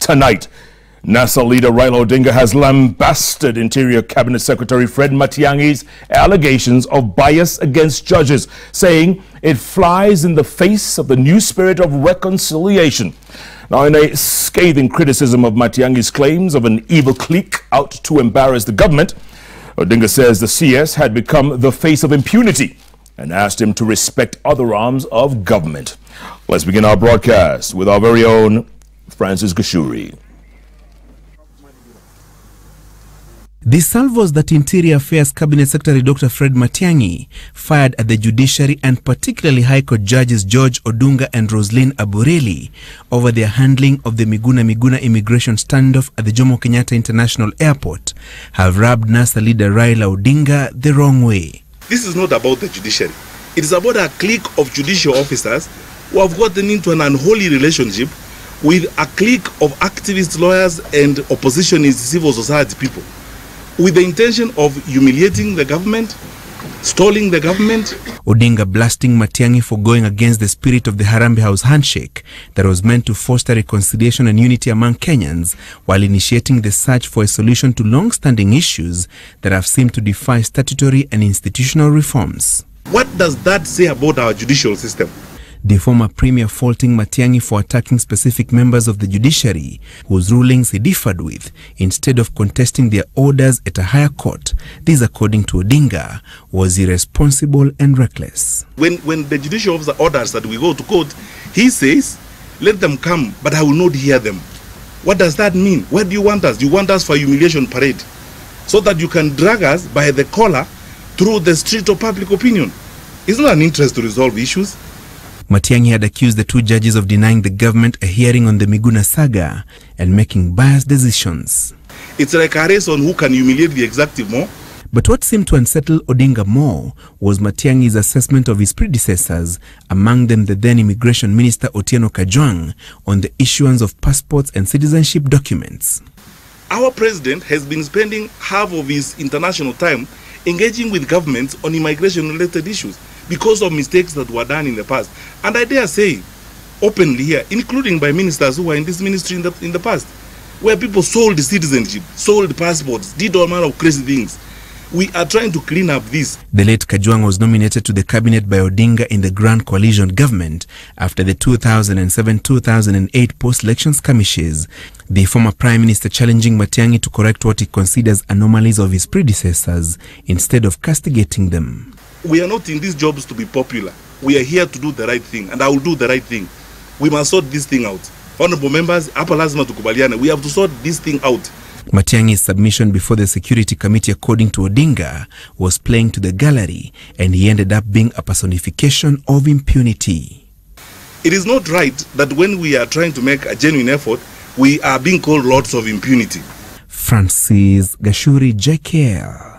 tonight. NASA leader Raila Odinga has lambasted Interior Cabinet Secretary Fred Matiangi's allegations of bias against judges, saying it flies in the face of the new spirit of reconciliation. Now, in a scathing criticism of Matiangi's claims of an evil clique out to embarrass the government, Odinga says the CS had become the face of impunity and asked him to respect other arms of government. Let's begin our broadcast with our very own Francis Gashuri. The salvos that Interior Affairs Cabinet Secretary Dr. Fred Matiangi fired at the judiciary and particularly High Court judges George Odunga and Roslyn Abureli over their handling of the Miguna immigration standoff at the Jomo Kenyatta International Airport have rubbed NASA leader Raila Odinga the wrong way. This is not about the judiciary. It is about a clique of judicial officers who have gotten into an unholy relationship with a clique of activist lawyers and oppositionist civil society people, with the intention of humiliating the government, stalling the government. Odinga blasting Matiangi for going against the spirit of the Harambee House handshake that was meant to foster reconciliation and unity among Kenyans while initiating the search for a solution to long-standing issues that have seemed to defy statutory and institutional reforms. What does that say about our judicial system? The former premier faulting Matiangi for attacking specific members of the judiciary whose rulings he differed with instead of contesting their orders at a higher court. This, according to Odinga, was irresponsible and reckless. When the judicial officer orders that we go to court, he says, let them come, but I will not hear them. What does that mean? Where do you want us? You want us for humiliation parade so that you can drag us by the collar through the street of public opinion. It's not an interest to resolve issues. Matiangi had accused the two judges of denying the government a hearing on the Miguna saga and making biased decisions. It's like a race on who can humiliate the executive more. But what seemed to unsettle Odinga more was Matiangi's assessment of his predecessors, among them the then Immigration Minister Otieno Kajwang, on the issuance of passports and citizenship documents. Our president has been spending half of his international time engaging with governments on immigration-related issues because of mistakes that were done in the past. And I dare say, openly here, including by ministers who were in this ministry in the past, where people sold citizenship, sold passports, did all manner of crazy things. We are trying to clean up this. The late Kajwang was nominated to the cabinet by Odinga in the Grand Coalition government after the 2007-2008 post-election skirmishes, the former Prime Minister challenging Matiangi to correct what he considers anomalies of his predecessors instead of castigating them. We are not in these jobs to be popular. We are here to do the right thing, and I will do the right thing. We must sort this thing out. Honorable members, hapa lazima tukubaliane. We have to sort this thing out. Matiangi's submission before the Security Committee, according to Odinga, was playing to the gallery, and he ended up being a personification of impunity. It is not right that when we are trying to make a genuine effort, we are being called lords of impunity. Francis Gashuri, JKL.